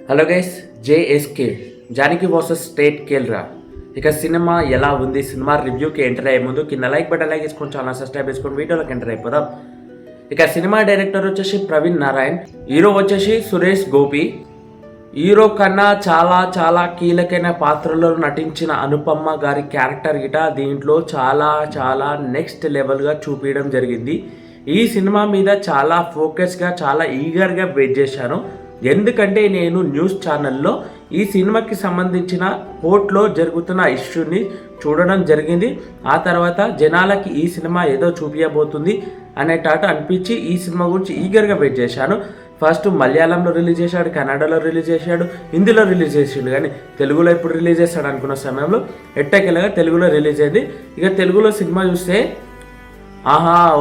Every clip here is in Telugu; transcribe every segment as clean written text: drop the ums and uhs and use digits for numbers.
Hello guys, JSK Janaki versus state Kerala. ఇక సినిమా ఎలా ఉంది, సినిమా రివ్యూకి ఎంటర్ అయ్యే ముందు కింద లైక్ బటన్ లైక్ చేసుకొని ఛానల్ సబ్స్క్రైబ్ చేసుకొని వీడియోలోకి ఎంటర్ అయిపోదాం. ఇక సినిమా డైరెక్టర్ వచ్చేసి ప్రవీణ్ నారాయణ్, హీరో వచ్చేసి సురేష్ గోపి. హీరో కన్నా చాలా చాలా కీలకమైన పాత్రలో నటించిన అనుపమ గారి క్యారెక్టర్ గిట దీంట్లో చాలా చాలా నెక్స్ట్ లెవెల్గా చూపించడం జరిగింది. ఈ సినిమా మీద చాలా ఫోకస్గా చాలా ఈగర్గా వెయిట్ చేశాను. ఎందుకంటే నేను న్యూస్ ఛానల్లో ఈ సినిమాకి సంబంధించిన కోర్టులో జరుగుతున్న ఇష్యూని చూడడం జరిగింది. ఆ తర్వాత జనాలకి ఈ సినిమా ఏదో చూపించబోతుంది అనేటట్టు అనిపించి ఈ సినిమా గురించి ఈగర్గా వెయిట్ చేశాను. ఫస్ట్ మలయాళంలో రిలీజ్ చేశాడు, కన్నడలో రిలీజ్ చేశాడు, హిందీలో రిలీజ్ చేసాడు, కానీ తెలుగులో ఇప్పుడు రిలీజ్ చేస్తాడు అనుకున్న సమయంలో ఎట్టకెళ్ళగా తెలుగులో రిలీజ్ అయింది. ఇక తెలుగులో సినిమా చూస్తే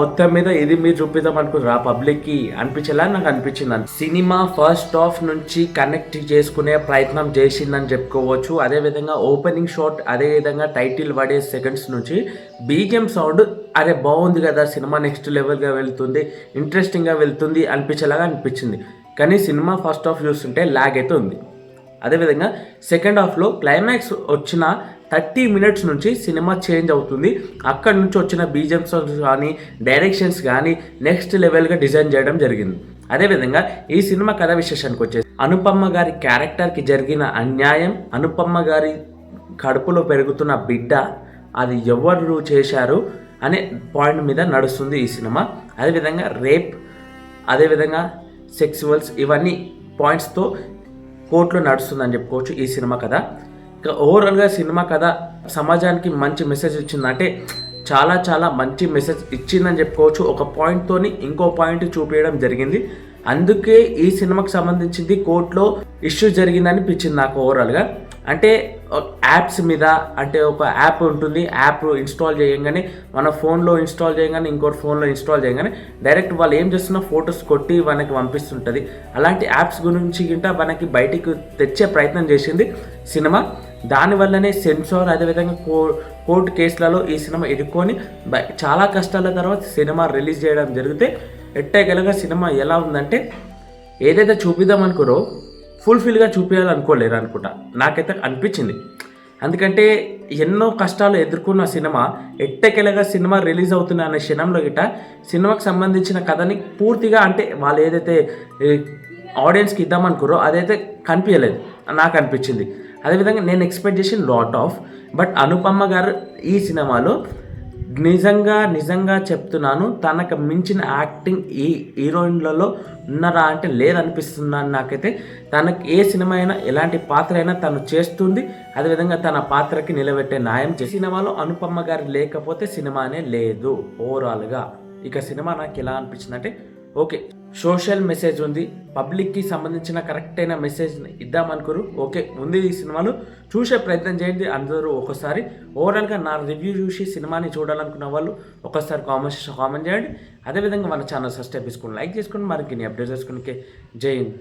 మొత్తం మీద ఇది మీరు చూపిద్దాం అనుకున్నారా పబ్లిక్కి అనిపించేలా నాకు అనిపించింది. సినిమా ఫస్ట్ హాఫ్ నుంచి కనెక్ట్ చేసుకునే ప్రయత్నం చేసిందని చెప్పుకోవచ్చు. అదేవిధంగా ఓపెనింగ్ షాట్, అదేవిధంగా టైటిల్ పడే సెకండ్స్ నుంచి బీజిఎం సౌండ్ అరే బాగుంది కదా, సినిమా నెక్స్ట్ లెవెల్గా వెళ్తుంది, ఇంట్రెస్టింగ్గా వెళ్తుంది అనిపించేలాగా అనిపించింది. కానీ సినిమా ఫస్ట్ హాఫ్ చూస్తుంటే ల్యాగ్ అయితే ఉంది. అదేవిధంగా సెకండ్ హాఫ్లో క్లైమాక్స్ వచ్చిన 30 మినిట్స్ నుంచి సినిమా చేంజ్ అవుతుంది. అక్కడి నుంచి వచ్చిన బీజిఎం సాంగ్స్ కానీ డైరెక్షన్స్ కానీ నెక్స్ట్ లెవెల్గా డిజైన్ చేయడం జరిగింది. అదేవిధంగా ఈ సినిమా కథ విశేషానికి వచ్చేసి అనుపమ గారి క్యారెక్టర్కి జరిగిన అన్యాయం, అనుపమ గారి కడుపులో పెరుగుతున్న బిడ్డ అది ఎవరు చేశారు అనే పాయింట్ మీద నడుస్తుంది ఈ సినిమా. అదేవిధంగా రేప్, అదేవిధంగా సెక్సువల్స్, ఇవన్నీ పాయింట్స్తో కోర్టులో నడుస్తుందని చెప్పుకోవచ్చు ఈ సినిమా కథ. ఇక ఓవరాల్గా సినిమా కథ సమాజానికి మంచి మెసేజ్ ఇచ్చిందంటే చాలా చాలా మంచి మెసేజ్ ఇచ్చిందని చెప్పుకోవచ్చు. ఒక పాయింట్తోని ఇంకో పాయింట్ చూపించడం జరిగింది. అందుకే ఈ సినిమాకి సంబంధించింది కోర్టులో ఇష్యూ జరిగిందని అనిపించింది నాకు ఓవరాల్గా. అంటే యాప్స్ మీద, అంటే ఒక యాప్ ఉంటుంది, యాప్ ఇన్స్టాల్ చేయగానే మన ఫోన్లో ఇన్స్టాల్ చేయగానే ఇంకోటి ఫోన్లో ఇన్స్టాల్ చేయగానే డైరెక్ట్ వాళ్ళు ఏం చేస్తున్నా ఫొటోస్ కొట్టి మనకి పంపిస్తుంటుంది. అలాంటి యాప్స్ గురించి గింట మనకి బయటికి తెచ్చే ప్రయత్నం చేసింది సినిమా. దానివల్లనే సెన్సార్, అదేవిధంగా కోర్టు కేసులలో ఈ సినిమా ఇరుక్కొని చాలా కష్టాల తర్వాత సినిమా రిలీజ్ చేయడం జరిగితే ఎట్టగలగా సినిమా ఎలా ఉందంటే ఏదైతే చూపిద్దాం అనుకోరో ఫుల్ఫిల్గా చూపించాలనుకోలేరు అనుకుంటా, నాకైతే అనిపించింది. ఎందుకంటే ఎన్నో కష్టాలు ఎదుర్కొన్న సినిమా ఎట్టకెలగా సినిమా రిలీజ్ అవుతున్న అనే క్షణంలో గిట్ట సినిమాకి సంబంధించిన కథని పూర్తిగా అంటే వాళ్ళు ఏదైతే ఆడియన్స్కి ఇద్దామనుకోరో అదైతే కనిపించలేదు, నాకు అనిపించింది. అదేవిధంగా నేను ఎక్స్పెక్ట్ చేసిన లాట్ ఆఫ్, బట్ అనుపమ గారు ఈ సినిమాలో నిజంగా చెప్తున్నాను, తనకు మించిన యాక్టింగ్ ఈ హీరోయిన్లలో ఉన్నారా అంటే లేదనిపిస్తుందని నాకైతే. తనకి ఏ సినిమా అయినా ఎలాంటి పాత్ర అయినా తను చేస్తుంది. అదేవిధంగా తన పాత్రకి నిలబెట్టే న్యాయం చేసి సినిమాలో అనుపమ గారు లేకపోతే సినిమానే లేదు ఓవరాల్గా. ఇక సినిమా నాకు ఎలా అనిపించింది అంటే ఓకే, సోషల్ మెసేజ్ ఉంది, పబ్లిక్కి సంబంధించిన కరెక్ట్ అయిన మెసేజ్ ఇద్దామనుకోరు, ఓకే ఉంది. ఈ సినిమాను చూసే ప్రయత్నం చేయండి అందరూ ఒకసారి. ఓవరాల్గా నా రివ్యూ చూసి సినిమాని చూడాలనుకున్న వాళ్ళు ఒకసారి కామెంట్ చేయండి. అదేవిధంగా మన ఛానల్ సబ్స్క్రైబ్ చేసుకుని లైక్ చేసుకుని మరికి అప్డేట్ చేసుకుని జై హింద్.